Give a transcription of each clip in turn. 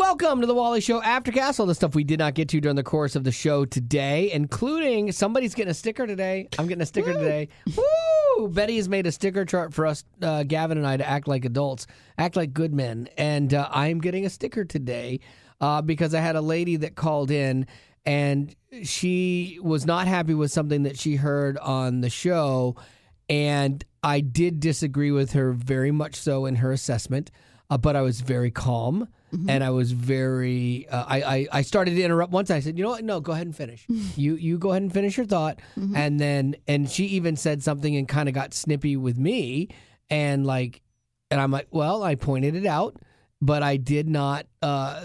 Welcome to the Wally Show Aftercast. All the stuff we did not get to during the course of the show today, including somebody's getting a sticker today. I'm getting a sticker today. Woo! Betty has made a sticker chart for us, Gavin and I, to act like adults, act like good men. And I'm getting a sticker today because I had a lady that called in and she was not happy with something that she heard on the show. And I did disagree with her very much so in her assessment, but I was very calm. Mm-hmm. And I was very, I started to interrupt once. I said, you know what? No, go ahead and finish. You go ahead and finish your thought. Mm-hmm. And she even said something and kind of got snippy with me. And I'm like, well, I pointed it out, but I did not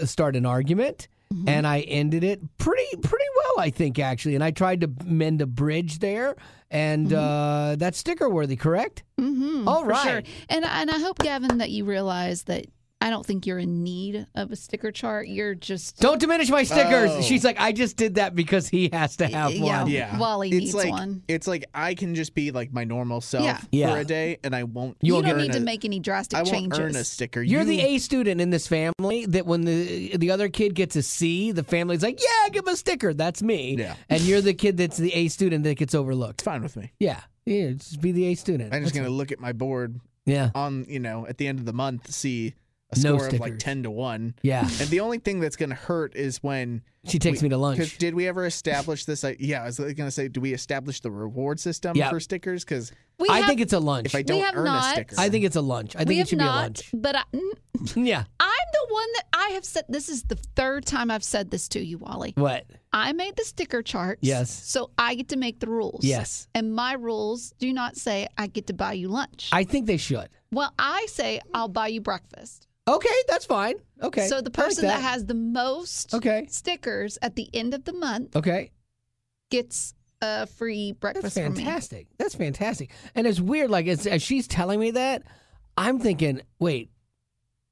start an argument. Mm-hmm. And I ended it pretty well, I think, actually. And I tried to mend a bridge there. And that's sticker worthy, correct? Mm-hmm, all right. Sure. And I hope, Gavin, that you realize that I don't think you're in need of a sticker chart. You're just... Don't diminish my stickers. Oh. She's like, I just did that because he has to have one. Yeah. Wally needs one. It's like I can just be like my normal self for a day, and I won't... You don't need to make any drastic changes. I won't earn a sticker. You're the A student in this family that when the other kid gets a C, the family's like, yeah, give him a sticker. That's me. Yeah. And you're the kid that's the A student that gets overlooked. It's fine with me. Yeah. Just be the A student. I'm just going to look at my board on, at the end of the month, see... a score of like 10-1. Yeah. And the only thing that's going to hurt is when... She takes me to lunch. Did we ever establish this? I was going to say, do we establish the reward system for stickers? Because I think it's a lunch. If I don't earn a sticker. I think it's a lunch. I think it should be a lunch. But yeah. I'm the one that I have said, this is the third time I've said this to you, Wally. What? I made the sticker charts. Yes. So I get to make the rules. Yes. And my rules do not say I get to buy you lunch. I think they should. Well, I say I'll buy you breakfast. Okay, that's fine. Okay. So the person that has the most stickers at the end of the month gets a free breakfast from me. That's fantastic. And it's weird, like as she's telling me that, I'm thinking, wait,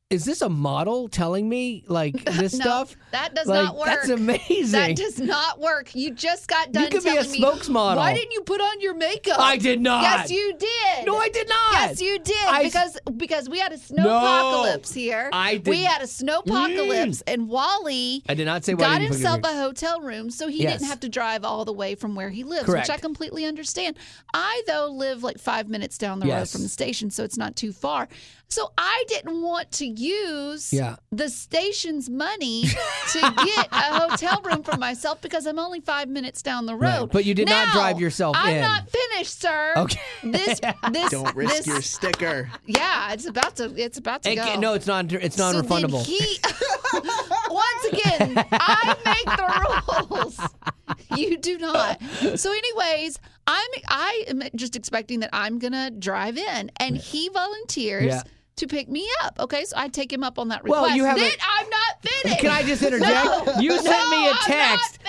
is this a model telling me like this stuff? That does not work. That's amazing. That does not work. You just got done telling me. You could be a spokesmodel. Why didn't you put on your makeup? I did not. Yes, you did. No, I did not. Yes, you did. Because we had a snowpocalypse here. I did. We had a snowpocalypse, and Wally I did not say got himself a hotel room so he didn't have to drive all the way from where he lives, Correct. which I completely understand. I, though, live like 5 minutes down the road from the station, so it's not too far. So I didn't want to use the station's money to get a hotel room for myself because I'm only 5 minutes down the road. Right. But you did not drive yourself in. I'm not finished, sir. Okay. This don't risk your sticker. Yeah, it's about to go. No, it's non-refundable. Once again, I make the rules. You do not. So, anyways, I am just expecting that I'm gonna drive in, and he volunteers to pick me up. Okay, so I take him up on that request. Well, I'm not finished. Can I just interject? You sent me a text.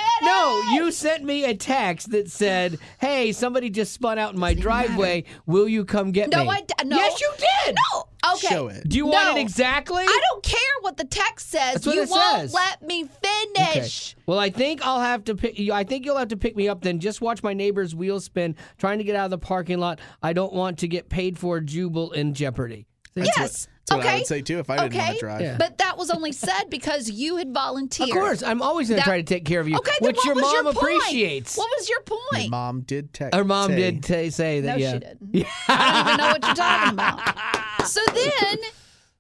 You sent me a text that said, "Hey, somebody just spun out in my driveway. Will you come get me?" No. Yes, you did. No. Okay. Show it. Do you want it exactly? I don't care what the text says. That's what you it won't says. let me finish. Okay. Well, I think I'll have to pick you. I think you'll have to pick me up then. Just watch my neighbor's wheels spin, trying to get out of the parking lot. I don't want to get paid for Jubal in jeopardy. Yes. That's what I would say, too, if I didn't want to drive. Yeah. But that was only said because you had volunteered. Of course. I'm always going to try to take care of you, okay, which your mom appreciates. What was your point? Your mom did text. Her mom did say that, No, she didn't. Yeah. I don't even know what you're talking about. So then,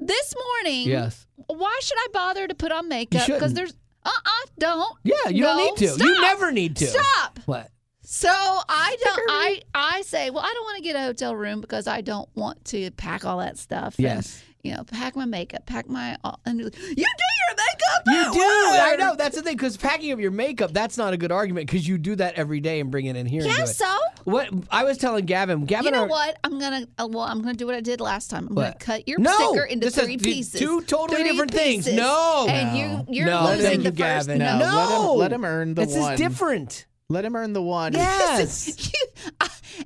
this morning, why should I bother to put on makeup? Because there's, don't. Yeah, you don't need to. Stop. You never need to. Stop. What? So I say, well, I don't want to get a hotel room because I don't want to pack all that stuff. Yes. And, pack my makeup, and you do your makeup. You do. I know. That's the thing. Because packing up your makeup, that's not a good argument because you do that every day and bring it in here. Yeah, and do it. so? What I was telling Gavin. You know what? I'm gonna do what I did last time. I'm gonna cut your sticker into three pieces. Two totally different things. Pieces. No. And you're losing the first. Gavin. No. Let him earn the one. This is different. Let him earn the one. Yes.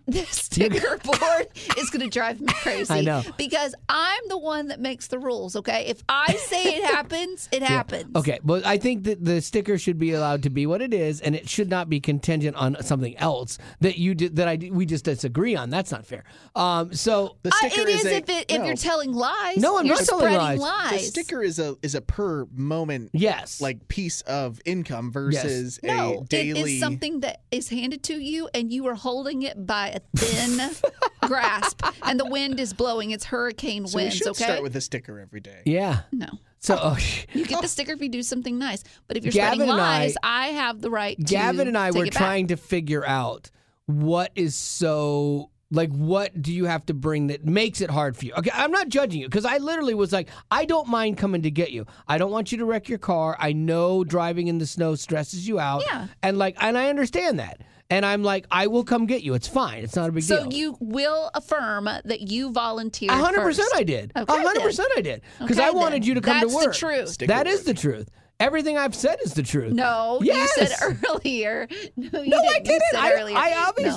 This sticker board is going to drive me crazy. I know. Because I'm the one that makes the rules, okay? If I say it happens, it happens. Okay, but I think that the sticker should be allowed to be what it is, and it should not be contingent on something else that we just disagree on. That's not fair. So the sticker it is if you're telling lies. No, I'm you're not telling spreading lies. The sticker is a per moment like piece of income versus a daily. It is something that is handed to you, and you are holding it by a thin grasp, and the wind is blowing. It's hurricane winds. We should okay, start with a sticker every day. Yeah. No. So you get the sticker if you do something nice, but if you're spreading lies, I have the right to. Gavin and I were trying to figure out what is so. Like, what do you have to bring that makes it hard for you? Okay, I'm not judging you because I literally was like, I don't mind coming to get you. I don't want you to wreck your car. I know driving in the snow stresses you out. Yeah. And I understand that. And I'm like, I will come get you. It's fine. It's not a big deal. So you will affirm that you volunteered 100% I did. Okay, 100% I did. Because I wanted you to come to work. That's the truth. That is the truth. Everything I've said is the truth. No, yes. You said earlier. No, I didn't.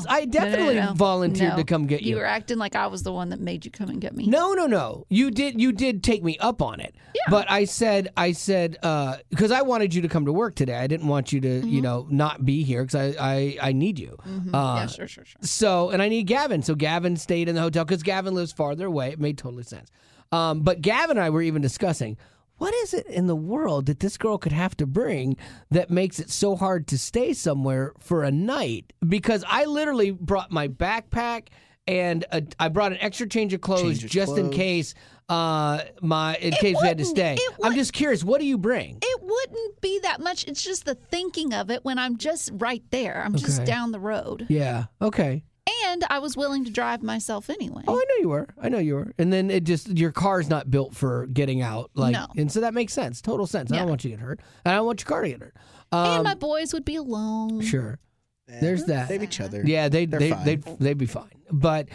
I definitely No. volunteered to come get you. You were acting like I was the one that made you come and get me. No. You did take me up on it. Yeah. But I said, because I wanted you to come to work today. I didn't want you to, not be here because I need you. Yeah, sure. So, and I need Gavin. So Gavin stayed in the hotel because Gavin lives farther away. It made totally sense. But Gavin and I were even discussing, what is it in the world that this girl could have to bring that makes it so hard to stay somewhere for a night? Because I literally brought my backpack and I brought an extra change of clothes in case we had to stay. I'm just curious, what do you bring? It wouldn't be that much. It's just the thinking of it when I'm just right there. I'm just down the road. Yeah. Okay. And I was willing to drive myself anyway. Oh, I know you were. And then your car's not built for getting out. No. And so that makes sense. Total sense. I don't want you to get hurt. And I don't want your car to get hurt. And my boys would be alone. Sure. There's that. Save each other. Yeah, they'd be fine. But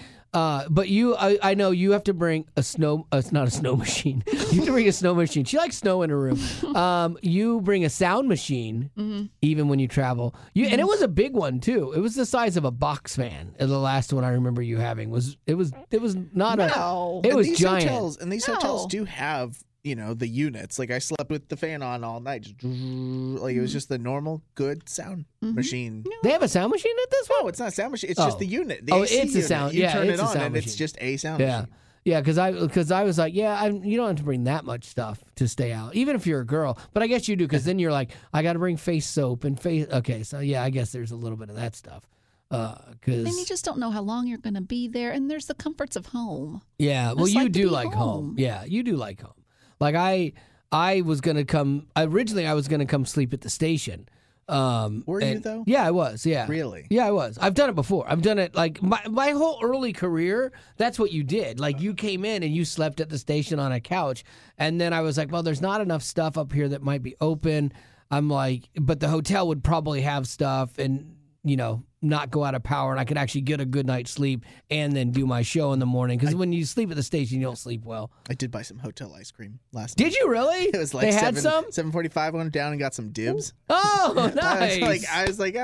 you, I know you have to bring not a snow machine. You have to bring a snow machine. She likes snow in her room. You bring a sound machine, even when you travel. And it was a big one too. It was the size of a box fan. And the last one I remember you having was not no. It was these giant. Hotels do have the units. Like I slept with the fan on all night. Like it was just the normal good sound machine. They have a sound machine at this one? No, it's not a sound machine. It's just the unit. The AC it's a sound. You turn it on and it's just a sound machine. Yeah, because I was like, you don't have to bring that much stuff to stay out, even if you're a girl. But I guess you do, because then you're like, I got to bring face soap and face. Okay, so yeah, I guess there's a little bit of that stuff. And you just don't know how long you're going to be there, and there's the comforts of home. Yeah, well, you do like home. Yeah, you do like home. Like I was gonna come. Originally, I was gonna come sleep at the station. Were you though? Yeah, I was. Yeah, really? Yeah, I was. I've done it before. I've done it like my whole early career. That's what you did. Like you came in and you slept at the station on a couch, and then I was like, well, there's not enough stuff up here that might be open. I'm like, but the hotel would probably have stuff, and not go out of power, and I could actually get a good night's sleep and then do my show in the morning. Because when you sleep at the station, you don't sleep well. I did buy some hotel ice cream last night. Did you really? It was like they had some? 7:45. Went down and got some dibs. Oh, nice. I was like,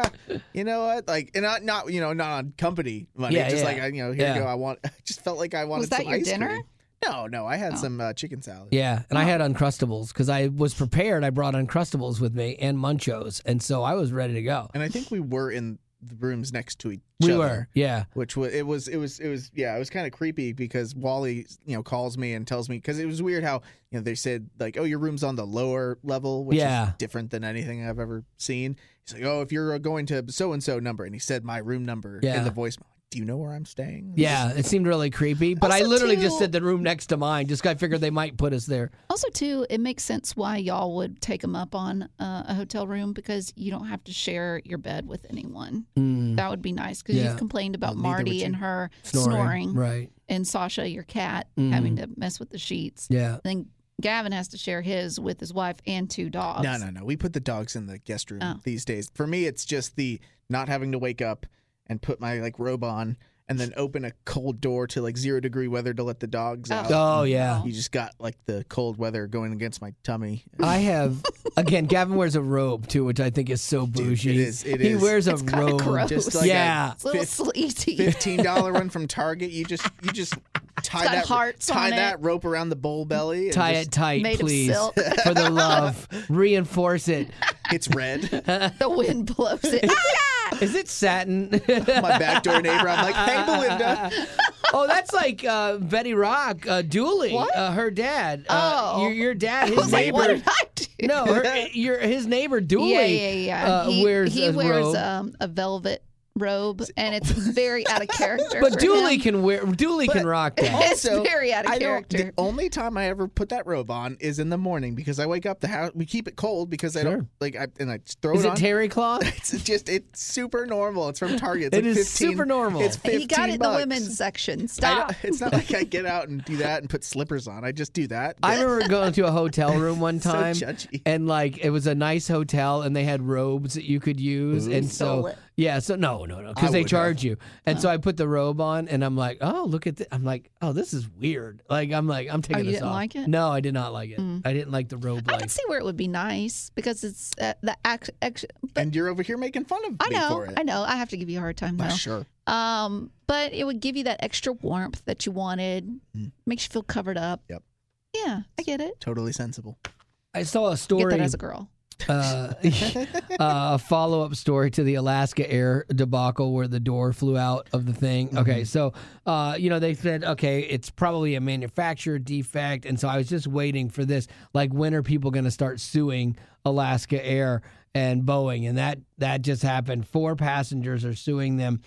you know what? Like, and not on company money. Here you go. I just felt like I wanted some ice cream. Was that your dinner? No, I had some chicken salad. Yeah, and I had Uncrustables because I was prepared. I brought Uncrustables with me and Munchos, and so I was ready to go. And I think we were in the rooms next to each other. We were, yeah. Which was it was kind of creepy because Wally, calls me and tells me, because it was weird how they said like, oh, your room's on the lower level, which is different than anything I've ever seen. He's like, oh, if you're going to so and so number, and he said my room number in the voicemail. Do you know where I'm staying? Yeah, it seemed really creepy. But also I literally just said the room next to mine. Just I figured they might put us there. Also, too, it makes sense why y'all would take them up on a hotel room, because you don't have to share your bed with anyone. That would be nice, because you've complained about Marty and her snoring. Right. And Sasha, your cat, having to mess with the sheets. Yeah. Then Gavin has to share his with his wife and 2 dogs. No. We put the dogs in the guest room these days. For me, it's just the not having to wake up and put my robe on and then open a cold door to like 0-degree weather to let the dogs out. Oh, yeah. You just got like the cold weather going against my tummy. I have, again, Gavin wears a robe too, which I think is so bougie. It He is. wears a It's kinda robe. gross. Just like It's a little sleazy. $15 one from Target. You just tie got that rope around the bull belly. And Tie just, it tight, Made of please, silk. for the love. Reinforce it. It's red. The wind blows it. Is it satin? My backdoor neighbor. I'm like, hey, Belinda. Oh, that's like Betty Rock, Dooley, What? her dad. Oh. Your dad, I his was like, neighbor. what did I do? No, his neighbor Dooley. Yeah. Wears he a wears robe. a velvet robe, and it's very out of character. But for Dooley him. can rock that. It's very out of character. The only time I ever put that robe on is in the morning because I wake up the house. We keep it cold because I don't like. I just throw Is it it on. terry cloth? It's super normal. It's from Target. It's It like is 15, super normal. It's 15 He got it in the bucks. women's section. I Stop. know, it's not like I get out and do that and put slippers on. I just do that. I remember going to a hotel room one So time, judgy. and like it was a nice hotel, and they had robes that you could use, and Stole so it. yeah, so no, because I they would charge you, and so I put the robe on, and I'm like, oh, look at this. I'm like, oh, this is weird. I'm taking you this didn't off. like it? No, I did not like it. I didn't like the robe. I Like can see where it would be nice because it's the act. But And you're over here making fun of I me for it. know. I have to give you a hard time though. Sure. But it would give you that extra warmth that you wanted. Makes you feel covered up. Yep. Yeah, I get it. Totally sensible. I saw a Get story. that as a girl. A follow-up story to the Alaska Air debacle where the door flew out of the thing. Okay, so they said, okay, it's probably a manufacturer defect, and so I was just waiting for this. Like, when are people going to start suing Alaska Air and Boeing? And that just happened. 4 passengers are suing them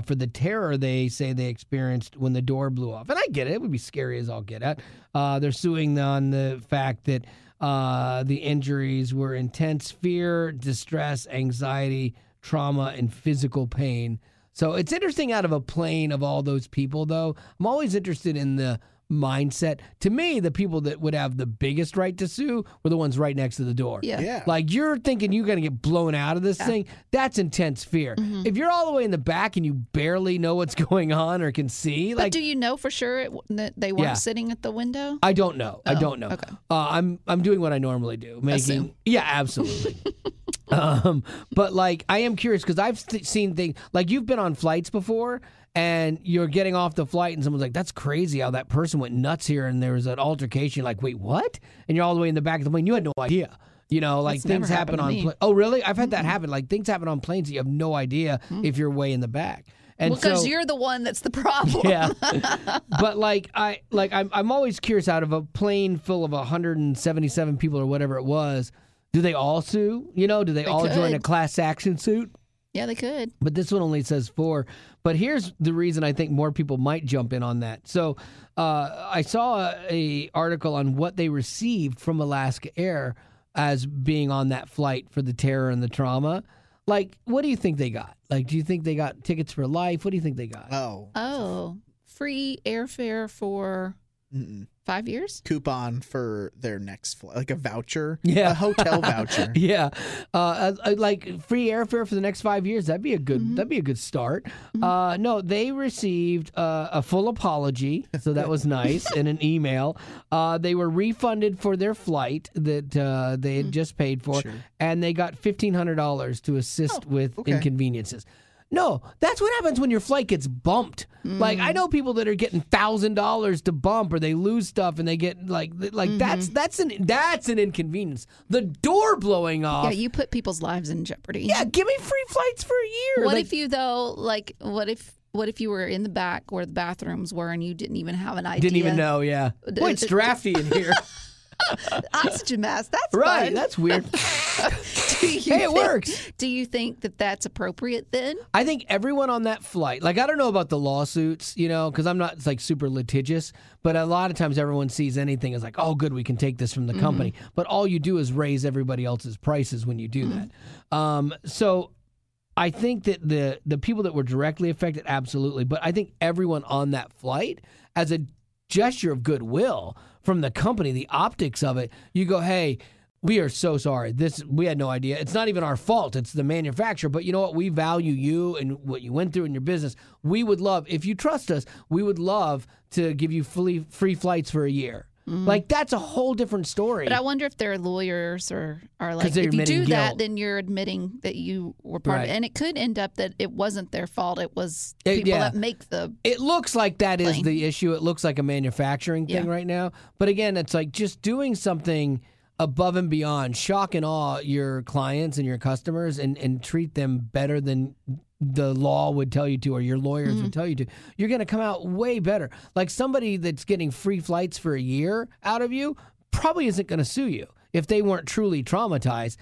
for the terror they say they experienced when the door blew off. And I get it; it would be scary as all get at. They're suing on the fact that the injuries were intense fear, distress, anxiety, trauma, and physical pain. So it's interesting out of a plane of all those people, though. I'm always interested in the mindset. To me, the people that would have the biggest right to sue were the ones right next to the door. Yeah. Like, you're thinking you're going to get blown out of this thing. That's intense fear. If you're all the way in the back and you barely know what's going on or can see, But like, do you know for sure that they weren't sitting at the window? I don't know. I don't know. Okay. I'm doing what I normally do. Assume. Yeah, absolutely. But like, I am curious because I've seen things like you've been on flights before. And you're getting off the flight, and someone's like, "That's crazy how that person went nuts here." And there was an altercation. You're like, wait, what? And you're all the way in the back of the plane. You had no idea. Like That's things never happen happened to on. me. Oh, really? I've had that happen. Like things happen on planes that you have no idea if you're way in the back. And Because so, you're the one that's the problem. yeah. But I'm always curious. Out of a plane full of 177 people or whatever it was, do they all sue? Do they all join a could. class action suit? Yeah, they could. But this one only says 4. But here's the reason I think more people might jump in on that. So I saw a article on what they received from Alaska Air as being on that flight for the terror and the trauma. Like, what do you think they got? Like, do you think they got tickets for life? What do you think they got? Oh, free airfare for 5 years? Coupon for their next flight, like a voucher. Yeah. A hotel voucher. Yeah, like free airfare for the next 5 years. That'd be a good start. No, they received a full apology, so that was nice, in an email. They were refunded for their flight that they had just paid for, Sure. and they got $1,500 to assist with okay. inconveniences. No, that's what happens when your flight gets bumped. Like, I know people that are getting $1,000 to bump, or they lose stuff and they get like that's an inconvenience. The door blowing off. Yeah, you put people's lives in jeopardy. Yeah, give me free flights for a year. What Like, if you though? Like, what if you were in the back where the bathrooms were and you didn't even have an idea? didn't even know? Yeah. Boy, it's drafty in here. Oxygen mask. That's Right. fun. That's weird. Hey, it works. Do you think that that's appropriate then? I think everyone on that flight, like, I don't know about the lawsuits, because I'm not like super litigious, but a lot of times everyone sees anything as like, oh, good, we can take this from the company. But all you do is raise everybody else's prices when you do that. So I think that the people that were directly affected, absolutely. But I think everyone on that flight, as a gesture of goodwill from the company, the optics of it, you go, hey, we are so sorry. We had no idea. It's not even our fault. It's the manufacturer. But you know what? We value you and what you went through in your business. We would love, if you trust us, we would love to give you free flights for a year. Like, that's a whole different story. But I wonder if their lawyers are like, if you do that, then you're admitting that you were part of it. And it could end up that it wasn't their fault. It was people that make the It looks like that plane. is the issue. It looks like a manufacturing thing right now. But again, it's like just doing something above and beyond, shock and awe your clients and your customers and treat them better than the law would tell you to or your lawyers would tell you to. You're going to come out way better. Like somebody that's getting free flights for a year out of you probably isn't going to sue you if they weren't truly traumatized.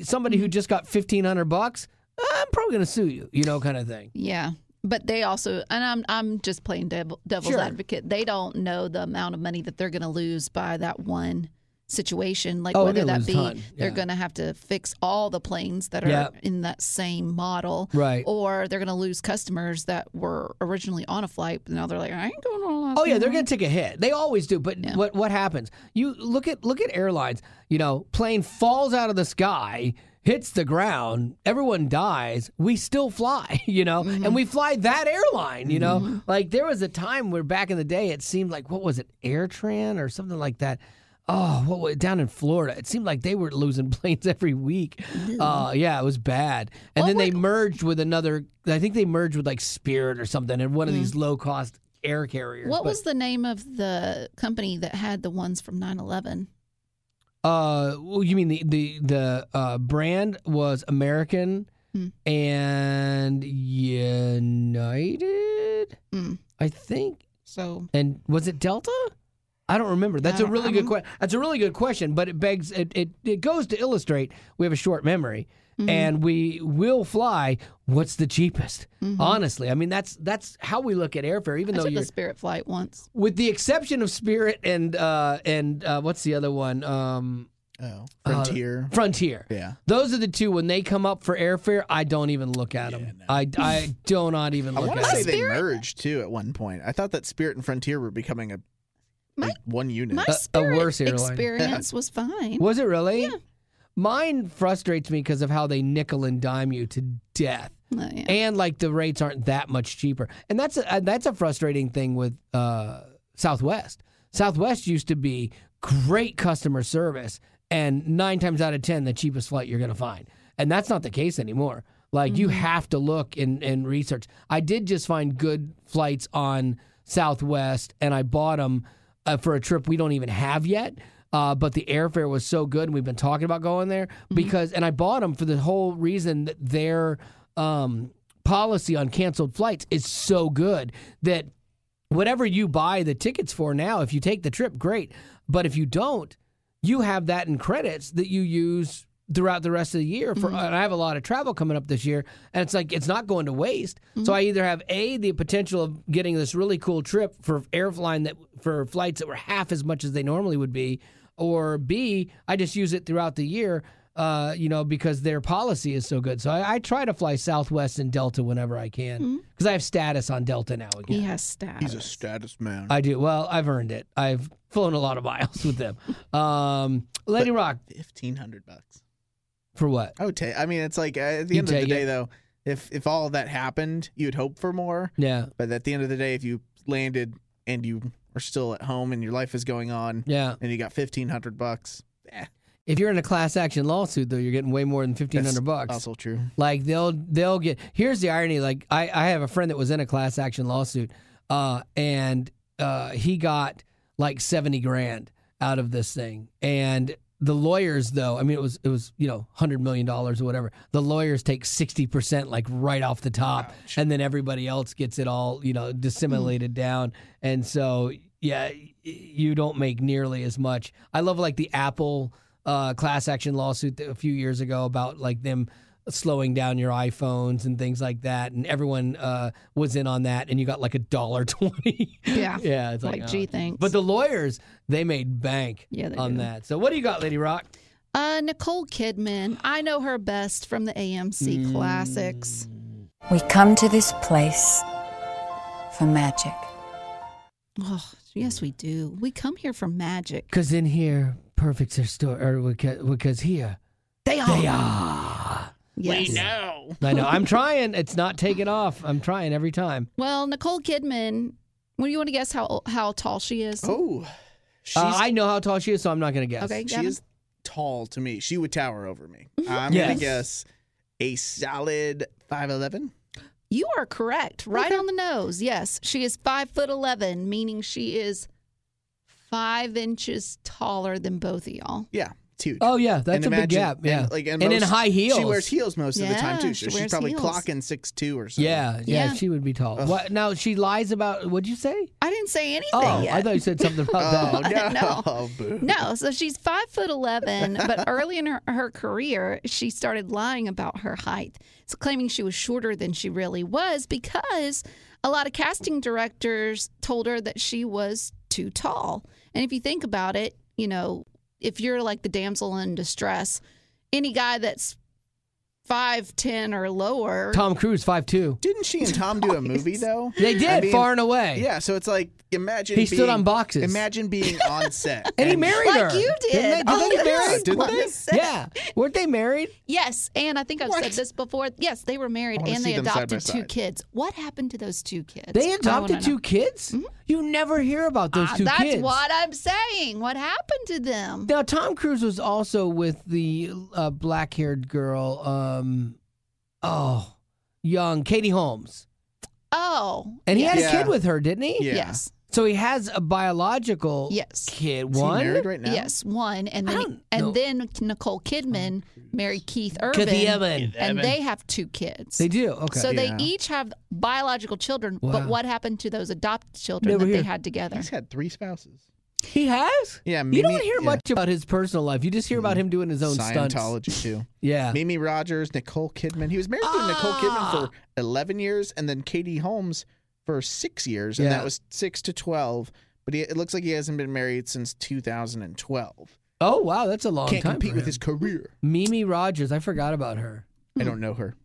Somebody who just got $1,500, I'm probably going to sue you, kind of thing. Yeah. But they also, and I'm just playing devil's advocate, they don't know the amount of money that they're going to lose by that one situation, like whether that be they're going to have to fix all the planes that are in that same model, right? Or they're going to lose customers that were originally on a flight, but now they're like, I ain't going on Alaskan. Oh yeah, they're going to take a hit. They always do. But what happens? You look at airlines. Plane falls out of the sky, hits the ground, everyone dies. We still fly, and we fly that airline. Like there was a time where back in the day, it seemed like what was it, AirTran or something like that. Oh, down in Florida, it seemed like they were losing planes every week. Yeah, it was bad. And then they merged with another. I think they merged with like Spirit or something, and one of these low cost air carriers. What was the name of the company that had the ones from 9/11? Well, you mean the brand was American and United, I think. So, and was it Delta? I don't remember. That's a really good question. That's a really good question, but it begs it goes to illustrate we have a short memory, and we will fly what's the cheapest. Honestly, I mean that's how we look at airfare. Even though I took a Spirit flight once, with the exception of Spirit and what's the other one? Frontier. Frontier. Yeah. Those are the two. When they come up for airfare, I don't even look at them. No. I do not even look at them. I want to say they merged too at one point. I thought that Spirit and Frontier were becoming one unit. My Spirit worse experience was fine. Was it really? Yeah. Mine frustrates me because of how they nickel and dime you to death. Oh, yeah. And like the rates aren't that much cheaper. And that's a frustrating thing with Southwest. Southwest used to be great customer service and 9 times out of 10 the cheapest flight you're going to find. And that's not the case anymore. Like you have to look and research. I did just find good flights on Southwest and I bought them for a trip we don't even have yet. But the airfare was so good, and we've been talking about going there and I bought them for the whole reason that their policy on canceled flights is so good that whatever you buy the tickets for now, if you take the trip, great. But if you don't, you have that in credits that you use throughout the rest of the year. And I have a lot of travel coming up this year, and it's like it's not going to waste. So I either have the potential of getting this really cool trip for for flights that were half as much as they normally would be, or B, I just use it throughout the year, because their policy is so good. So I try to fly Southwest and Delta whenever I can because I have status on Delta now again. He has status. He's a status man. I do. Well, I've earned it. I've flown a lot of miles with them. Lady Rock, $1,500. For what? I would take. I mean, it's like at the end of the day, though, if all of that happened, you'd hope for more. Yeah. But at the end of the day, if you landed and you are still at home and your life is going on, and you got $1,500, If you're in a class action lawsuit, though, you're getting way more than $1,500. That's also true. Like they'll get. Here's the irony. Like I have a friend that was in a class action lawsuit, and he got like $70,000 out of this thing, and the lawyers, though, I mean, it was $100 million or whatever. The lawyers take 60% like right off the top, and then everybody else gets it all disseminated down, and so you don't make nearly as much. I love like the Apple class action lawsuit a few years ago about like them slowing down your iPhones and things like that, and everyone was in on that, and you got like $1.20. Yeah, it's like gee, thanks. But the lawyers, they made bank on that. So what do you got, Lady Rock? Nicole Kidman. I know her best from the AMC classics. We come to this place for magic. Oh, yes, we do. We come here for magic. Because in here, perfect story, or because here They are. they are. Yes. We know. I know. I'm trying. It's not taking off. I'm trying every time. Well, Nicole Kidman, well, you want to guess how tall she is? Oh, I know how tall she is, so I'm not going to guess. Okay, she Gavin? is tall to me. She would tower over me. Mm-hmm. I'm Yes. gonna guess a solid 5'11". You are correct. Right Okay. on the nose. Yes. She is 5'11", meaning she is 5 inches taller than both of y'all. Yeah, it's huge. Oh yeah, that's And a big imagine- gap. Yeah, and in most- high heels. She wears heels most of the time Yeah, too. she So she's wears probably heels. clocking 6'2" or something. Yeah, Yeah. she would be tall. Ugh. What? Now she lies about. What'd you say? I didn't say anything Oh, yet. I thought you said something about Oh that. no! No. Boo. No, so she's 5'11", but early in her career, she started lying about her height, so claiming she was shorter than she really was because a lot of casting directors told her that she was too tall. And if you think about it, you know, if you're like the damsel in distress, any guy that's 5'10" or lower. Tom Cruise, 5'2". Didn't she and Tom do a movie though? They did I mean, far and away. Yeah, so it's like imagine He stood being- on boxes. Imagine being on set And he married Like her. you did. Didn't they Oh, get married? yes. Didn't they? Yes. Yeah, weren't they married? Yes, and I think I've What? said this before. Yes, they were married I wanna and see they them side by adopted two side. kids. What happened to those two kids? They I wanna adopted know. two kids. You never hear about those two That's kids. what I'm saying. What happened to them? Now Tom Cruise was also with the black-haired girl. Young Katie Holmes, Oh, and he had a Yeah. kid with her, didn't he? Yeah. yes, So he has a biological Yes. kid. Is he One. married right now? yes, one, and I then don't know. Nicole Kidman married Keith Urban, Kathy Evan. and they have two kids. They do. Okay. So they Yeah. each have biological children, Wow. but what happened to those adopted children Never that hear. they had together? He's had 3 spouses. he has. Yeah, You don't Mimi- hear yeah. much about his personal life. You just hear about him doing his own stunts. Scientology too. Yeah. Mimi Rogers, Nicole Kidman. He was married to Nicole Kidman for 11 years, and then Katie Holmes for 6 years, and Yeah. that was 6 to 12. But it looks like he hasn't been married since 2012. Oh wow, that's a long Can't time. compete for with him. his career. Mimi Rogers. I forgot about her. I don't know her.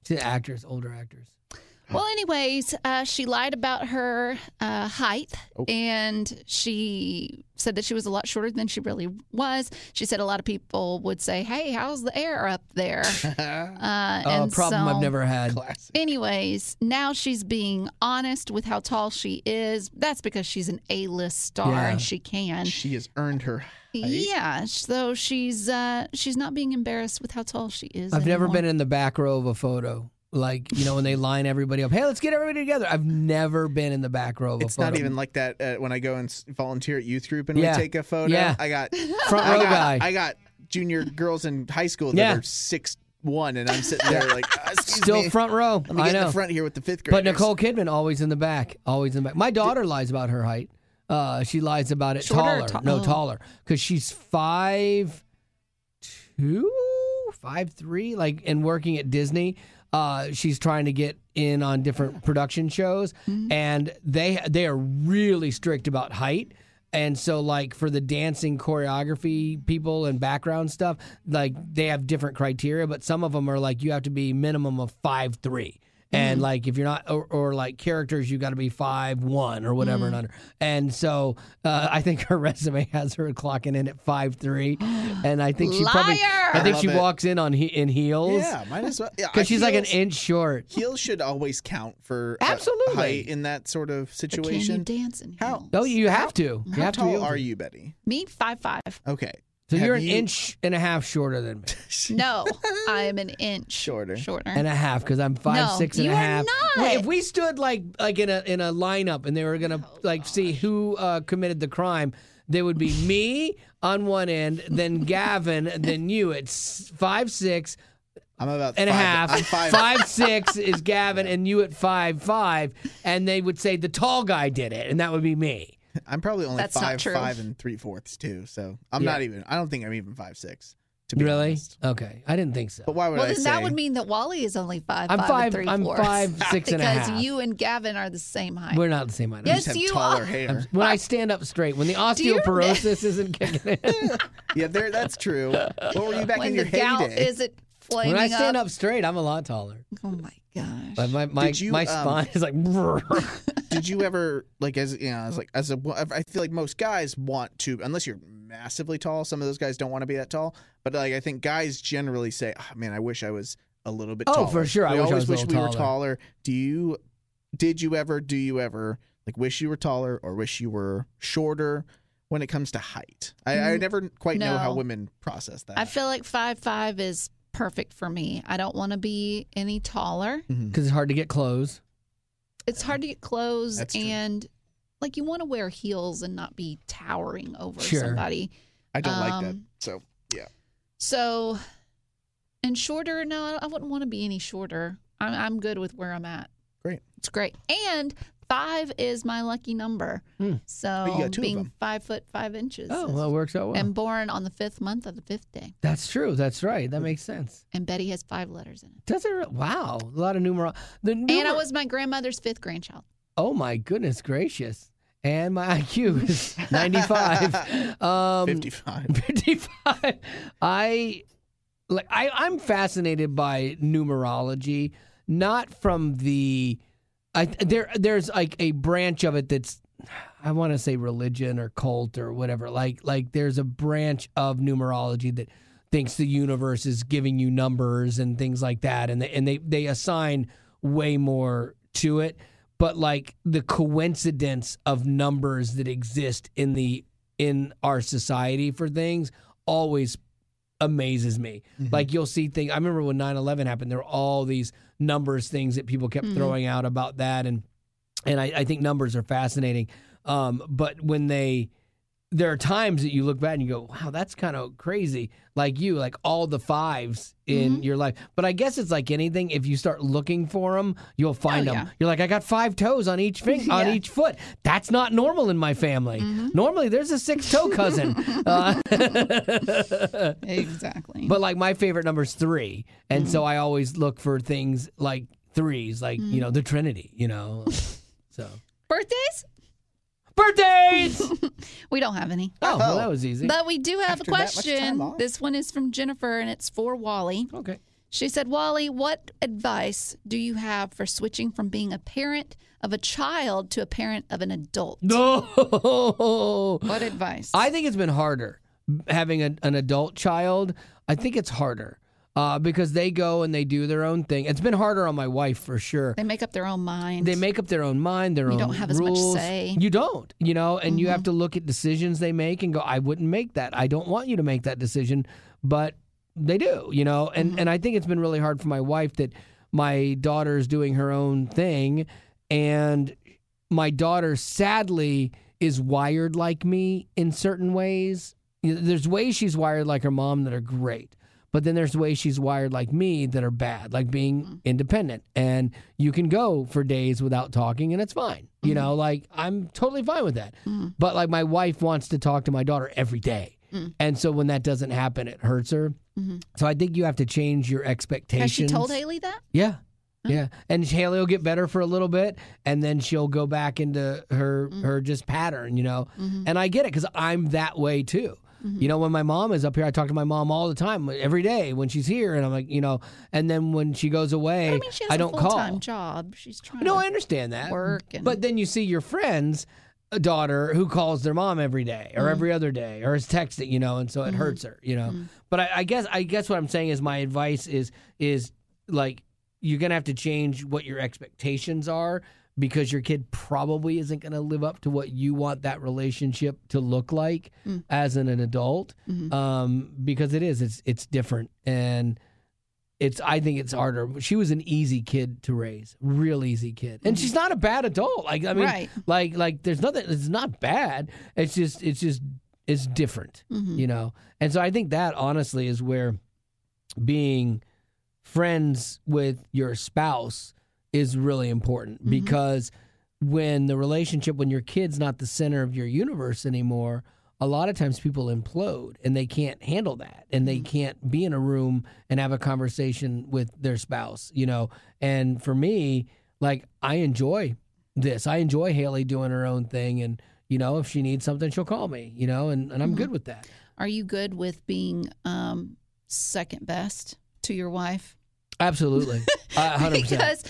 She's an actress, older actress. Well, anyways, she lied about her height, Oh. and she said that she was a lot shorter than she really was. She said a lot of people would say, "Hey, how's the air up there?" A problem I've never had. Classic. Anyways, now she's being honest with how tall she is. That's because she's an A-list star Yeah. and she can. She has earned her. Yeah, so she's not being embarrassed with how tall she is. I've never anymore. been in the back row of a photo. Like, you know, when they line everybody up. Hey, let's get everybody together. I've never been in the back row of a It's photo. not even like that when I go and volunteer at youth group and Yeah. we take a photo. Yeah. I got Front row guy. I got junior girls in high school that Yeah. are 6'1", and I'm sitting there like, excuse Still me. front row. Let me I get in know. the front here with the 5th But graders. Nicole Kidman always in the back. Always in the back. My daughter lies about her height. She lies about it Shorter or taller. tall- No, taller. Because she's 5'2", 5'3", like, and working at Disney. She's trying to get in on different production shows, and they are really strict about height. And so, like, for the dancing choreography people and background stuff, like, they have different criteria, but some of them are like, you have to be minimum of 5'3". And like if you're not, or like characters, you got to be 5'1" or whatever and under. And so I think her resume has her clocking in at 5'3", and I think she probably, Liar! I think I she love it. walks in on in heels. Yeah, might as well. Yeah, Because she's like an heels- inch short. Heels should always count for Absolutely. height in that sort of But can you situation. dance in How- heels? Oh, you have to. You How have to be tall able to. are you, Betty? Me, 5'5". Okay. So Have you're an you- inch and a half shorter than me. No, I am an inch Shorter. And a half, because I'm 5'6" and you a are half. not. Wait, if we stood like in a lineup and they were gonna see who committed the crime, there would be me on one end, then Gavin, then you. It's 5'6" I'm about and a five- half. I'm 5. 5'6" is Gavin, and you at 5'5", and they would say the tall guy did it, and that would be me. I'm probably only That's not true. 5'5" 3/4" too. So I'm Yeah. not even. I don't think I'm even 5'6". To be Really? honest. Okay, I didn't think so. But why would Well, I then say? that would mean that Wally is only 5'5" I'm and 3/4". 5'6" and a half. Because you and Gavin are the same height. We're not the same height. You just Yes, have you taller are. hair. When I stand up straight, when the you- osteoporosis isn't kicking in. Yeah, that's true. What were you back when in your the gout heyday? is at flaming When I stand up. up straight, I'm a lot taller. Oh my gosh. But my spine is like. Did you ever I feel like most guys want to, unless you're massively tall. Some of those guys don't want to be that tall. But I think guys generally say, "Oh, man, I wish I was a little bit taller." Oh, for sure. We always wish we were taller. taller. Do you ever wish you were taller or wish you were shorter when it comes to height? I never quite know how women process that. I feel like 5'5" is perfect for me. I don't want to be any taller. Because it's hard to get clothes. It's hard to get clothes, That's true. and you want to wear heels and not be towering over Sure. somebody. I don't like that. So, yeah. So, and shorter, no, I wouldn't want to be any shorter. I'm good with where I'm at. Great. It's great. And 5 is my lucky number. So But you got 2 of being them. 5 foot 5 inches. Oh, well, it works out well. And born on the 5th month of the 5th day. That's true. That's right. That makes sense. And Betty has 5 letters in it. Does it? Wow. A lot of numerology. And I was my grandmother's 5th grandchild. Oh, my goodness gracious. And my IQ is 95. 55. 55. I'm fascinated by numerology, not from the there's like a branch of it that's, I want to say religion or cult or whatever. Like there's a branch of numerology that thinks the universe is giving you numbers and things like that, and they assign way more to it. But like the coincidence of numbers that exist in our society for things always amazes me. Like you'll see things. I remember when 9/11 happened, there were all these numbers things that people kept throwing out about that, and I think numbers are fascinating. But when there are times that you look back and you go, wow, that's kind of crazy. Like all the 5s in your life. But I guess it's like anything. If you start looking for them, you'll find them. You're like, I got 5 toes on each on each foot. That's not normal in my family. Normally, there's a 6-toe cousin. Exactly. But like my favorite number is 3, and so I always look for things like 3s, like the Trinity. So birthdays. We don't have any. Oh, well, that was easy. But we do have After a that much time question. off? This one is from Jennifer, and it's for Wally. Okay. She said, Wally, what advice do you have for switching from being a parent of a child to a parent of an adult? No. What advice? I think it's been harder having an adult child. I think it's harder because they go and they do their own thing. It's been harder on my wife for sure. They make up their own mind. They make up their own mind, their own You don't have rules. as much say. You don't, and you have to look at decisions they make and go, I wouldn't make that. I don't want you to make that decision, but they do, and I think it's been really hard for my wife that my daughter's doing her own thing, and my daughter sadly is wired like me in certain ways. There's ways she's wired like her mom that are great. But then there's ways she's wired like me that are bad, like being independent. And you can go for days without talking and it's fine. Like I'm totally fine with that. But like my wife wants to talk to my daughter every day. And so when that doesn't happen, it hurts her. So I think you have to change your expectations. Has she told Haley that? Yeah. Yeah. And Haley will get better for a little bit and then she'll go back into her just pattern, And I get it because I'm that way too. When my mom is up here, I talk to my mom all the time, every day when she's here. And I'm like, and then when she goes away, I mean, she has I don't a full-time call. job. She's trying No, to I understand that. work. But then you see your friend's daughter who calls their mom every day or every other day or is texting, and so it hurts her, But I guess what I'm saying is my advice is like you're going to have to change what your expectations are because your kid probably isn't going to live up to what you want that relationship to look like as an adult because it's different. And I think it's harder. She was an easy kid to raise, real easy kid. And she's not a bad adult. Like, I mean, Right. like there's nothing, it's not bad. It's different, And so I think that honestly is where being friends with your spouse is really important because when your kid's not the center of your universe anymore, a lot of times people implode and they can't handle that and they can't be in a room and have a conversation with their spouse, And for me, like I enjoy this. I enjoy Haley doing her own thing and, if she needs something, she'll call me, and I'm good with that. Are you good with being second best? to your wife? Absolutely. 100%. Because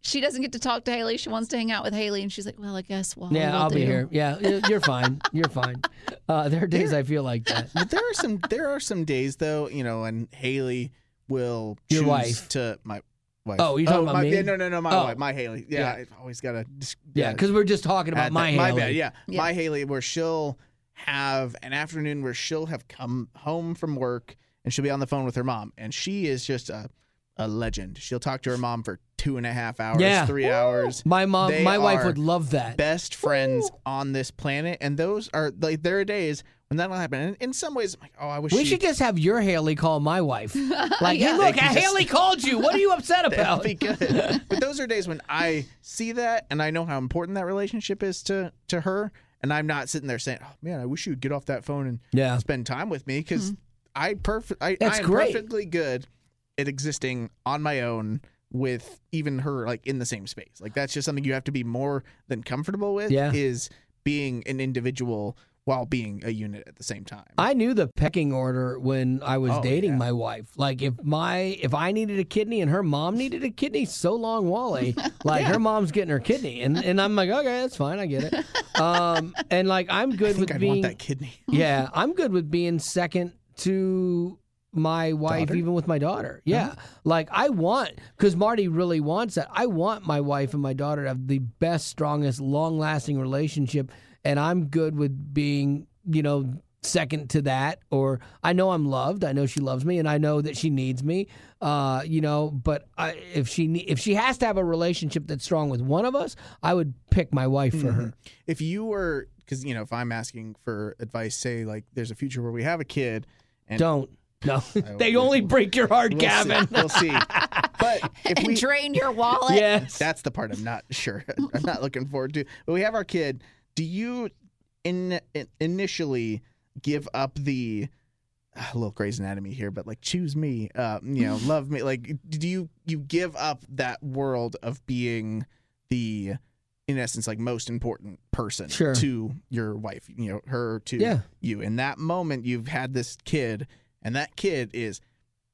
she doesn't get to talk to Haley. She wants to hang out with Haley, and she's like, well, I guess Wally will I'll do. be here. Yeah, you're fine. You're fine. There are days I feel like that. But there are some days though, and Haley will choose Your wife. to my wife. Oh, you're talking about me? Yeah, no, my Oh. wife, my Haley. Yeah, Yeah. I've always got to. Yeah, because we're just talking about my Haley. My bad. Yeah, Yeah. my Haley, where she'll have an afternoon where she'll have come home from work and she'll be on the phone with her mom, and she is just a legend. She'll talk to her mom for 2.5 hours, 3 hours. My mom, They my wife are would love that. Best friends on this planet, and those are like there are days when that'll happen. And in some ways, I'm like, oh, I wish We should just have your Haley call my wife. Like, hey, Yeah. look, They can Haley called you. What are you upset about? That'd be good. But those are days when I see that and I know how important that relationship is to her, and I'm not sitting there saying, "Oh man, I wish you would get off that phone and spend time with me," because I'm perfectly good at existing on my own with even her like in the same space. Like that's just something you have to be more than comfortable with. Yeah. Is being an individual while being a unit at the same time. I knew the pecking order when I was dating yeah. my wife. Like if I needed a kidney and her mom needed a kidney, so long, Wally. Like her mom's getting her kidney, and I'm like, okay, that's fine, I get it. And like I'm good I think with I'd being want that kidney. Yeah, I'm good with being second to my wife, Daughter? even with my daughter. Yeah. Like I want, because Marty really wants that. I want my wife and my daughter to have the best, strongest, long lasting relationship. And I'm good with being, second to that. Or I know I'm loved. I know she loves me, and I know that she needs me. But if she has to have a relationship that's strong with one of us, I would pick my wife for her. If you were, because if I'm asking for advice, say like there's a future where we have a kid, and Don't. No, they only break your heart, Gavin. We'll see. But if And we, drain your wallet. Yes. that's the part I'm not sure. I'm not looking forward to. But we have our kid. Do you initially give up the a little Grey's Anatomy here, but like choose me, love me? Like, do you give up that world of being the, in essence, like most important person to your wife, her to you? In that moment, you've had this kid, and that kid is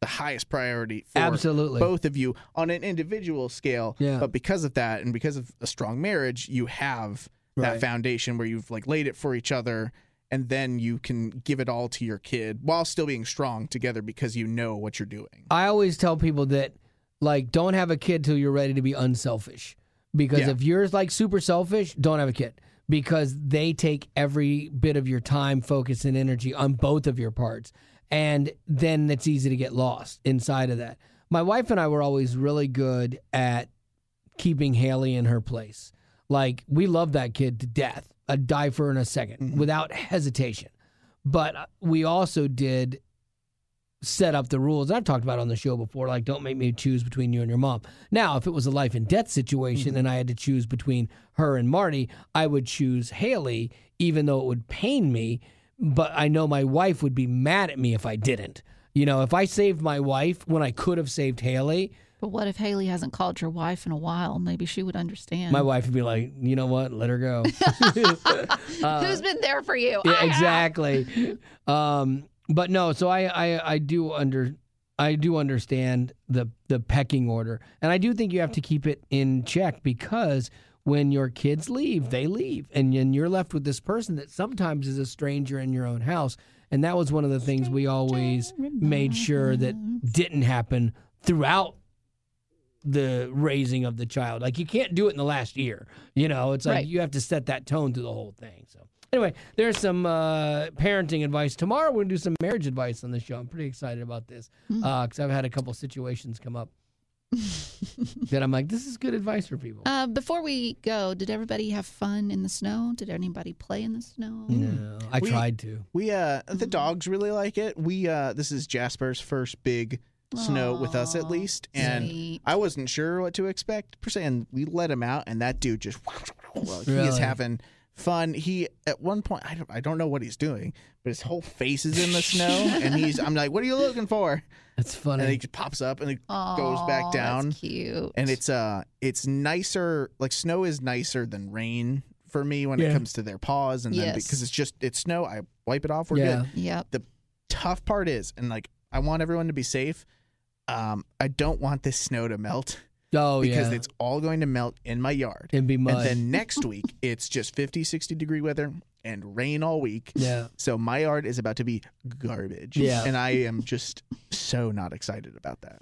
the highest priority for Absolutely. both of you on an individual scale. Yeah. But because of that, and because of a strong marriage, you have that foundation where you've like laid it for each other, and then you can give it all to your kid while still being strong together because you know what you're doing. I always tell people that, like, don't have a kid till you're ready to be unselfish. Because if you're like super selfish, don't have a kid, because they take every bit of your time, focus, and energy on both of your parts. And then it's easy to get lost inside of that. My wife and I were always really good at keeping Haley in her place. Like, we love that kid to death. I'd die for her in a second without hesitation. But we also did set up the rules. I've talked about it on the show before, like, don't make me choose between you and your mom. Now, if it was a life and death situation and I had to choose between her and Marty, I would choose Haley, even though it would pain me. But I know my wife would be mad at me if I didn't. If I saved my wife when I could have saved Haley. But what if Haley hasn't called your wife in a while? Maybe she would understand. My wife would be like, you know what? Let her go. Who's been there for you? Yeah, exactly. But no, so I do understand the pecking order, and I do think you have to keep it in check, because when your kids leave, they leave, and then you're left with this person that sometimes is a stranger in your own house. And that was one of the things we always made sure that didn't happen throughout the raising of the child. Like, you can't do it in the last year. It's like you have to set that tone through the whole thing. So anyway, there's some parenting advice. Tomorrow we're going to do some marriage advice on the show. I'm pretty excited about this because I've had a couple situations come up that I'm like, this is good advice for people. Before we go, did everybody have fun in the snow? Did anybody play in the snow? No, I tried to. We the dogs really like it. This is Jasper's first big snow with us, at least, and sweet. I wasn't sure what to expect per se, and we let him out, and that dude just he is Really? having fun. He at one point, I don't know what he's doing, but his whole face is in the snow, and I'm like, what are you looking for? That's funny. And he just pops up and he goes back down. That's cute. And it's nicer. Like, snow is nicer than rain for me when it comes to their paws, and then because it's snow, I wipe it off. We're good. Yep. The tough part is, and like, I want everyone to be safe. I don't want this snow to melt. Oh, because yeah. it's all going to melt in my yard. And be mud. And then next week, it's just 50, 60 degree weather and rain all week. Yeah. So my yard is about to be garbage. Yeah. And I am just so not excited about that.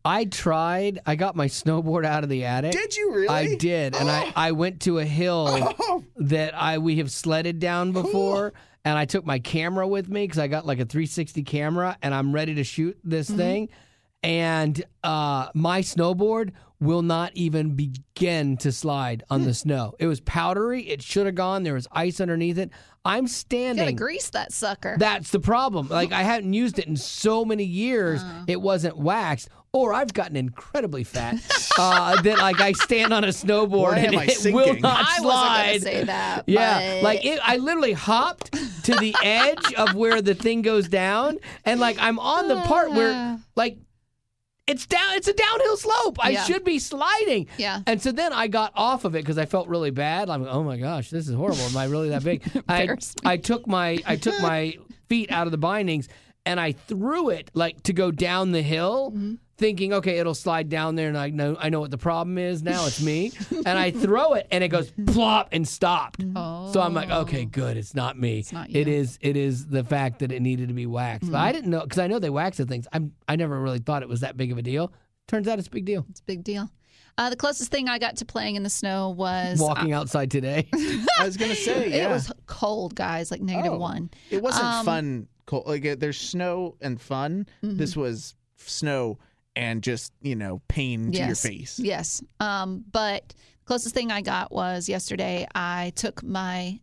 I got my snowboard out of the attic. Did you really? I did. And I went to a hill that we have sledded down before. And I took my camera with me because I got like a 360 camera and I'm ready to shoot this thing. And my snowboard will not even begin to slide on the snow. It was powdery. It should have gone. There was ice underneath it. I'm standing. You gotta grease that sucker. That's the problem. Like, I hadn't used it in so many years. It wasn't waxed. Or I've gotten incredibly fat that, like, I stand on a snowboard Why and am I it will sinking? not I slide. wasn't gonna say that. Yeah, but... like I literally hopped to the edge of where the thing goes down, and like I'm on the part where like it's a downhill slope. I should be sliding. Yeah. And so then I got off of it because I felt really bad. I'm like, oh my gosh, this is horrible. Am I really that big? I took my feet out of the bindings and I threw it like to go down the hill. Thinking, okay, it'll slide down there, and I know what the problem is now. It's me, and I throw it, and it goes plop and stopped. Oh. So I'm like, okay, good, it's not me. It's not you. It is the fact that it needed to be waxed. But I didn't know because I know they wax the things. I never really thought it was that big of a deal. Turns out it's a big deal. It's a big deal. The closest thing I got to playing in the snow was Walking outside today. I was going to say, yeah. It was cold, guys, like -1. It wasn't fun. Cold. Like, there's snow and fun. This was snow and just, pain to your face. Yes. But closest thing I got was yesterday I took my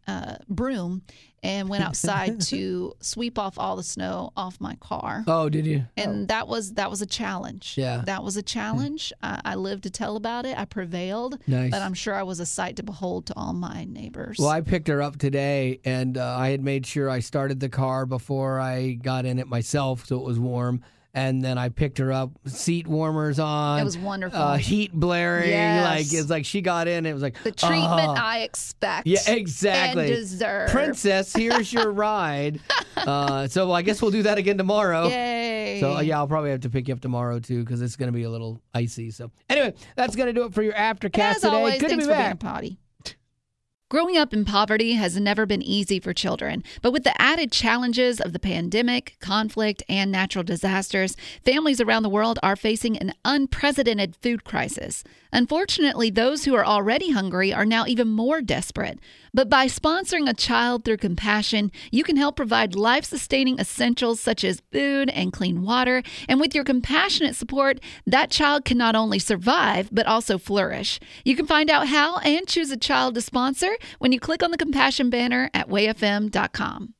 broom and went outside to sweep off all the snow off my car. Oh, did you? And that was a challenge. Yeah. That was a challenge. I lived to tell about it. I prevailed. Nice. But I'm sure I was a sight to behold to all my neighbors. Well, I picked her up today, and I had made sure I started the car before I got in it myself so it was warm. And then I picked her up, seat warmers on. It was wonderful. Heat blaring. Yes. Like, it's like she got in. It was like the treatment I expect. Yeah, exactly. And deserve. Princess, here's your ride. So I guess we'll do that again tomorrow. Yay. So yeah, I'll probably have to pick you up tomorrow too because it's going to be a little icy. So anyway, that's going to do it for your Aftercast As today. always, Good thanks to be for being a back. potty. Growing up in poverty has never been easy for children, but with the added challenges of the pandemic, conflict, and natural disasters, families around the world are facing an unprecedented food crisis. Unfortunately, those who are already hungry are now even more desperate. But by sponsoring a child through compassion, you can help provide life-sustaining essentials such as food and clean water. And with your compassionate support, that child can not only survive, but also flourish. You can find out how and choose a child to sponsor when you click on the compassion banner at wayfm.com.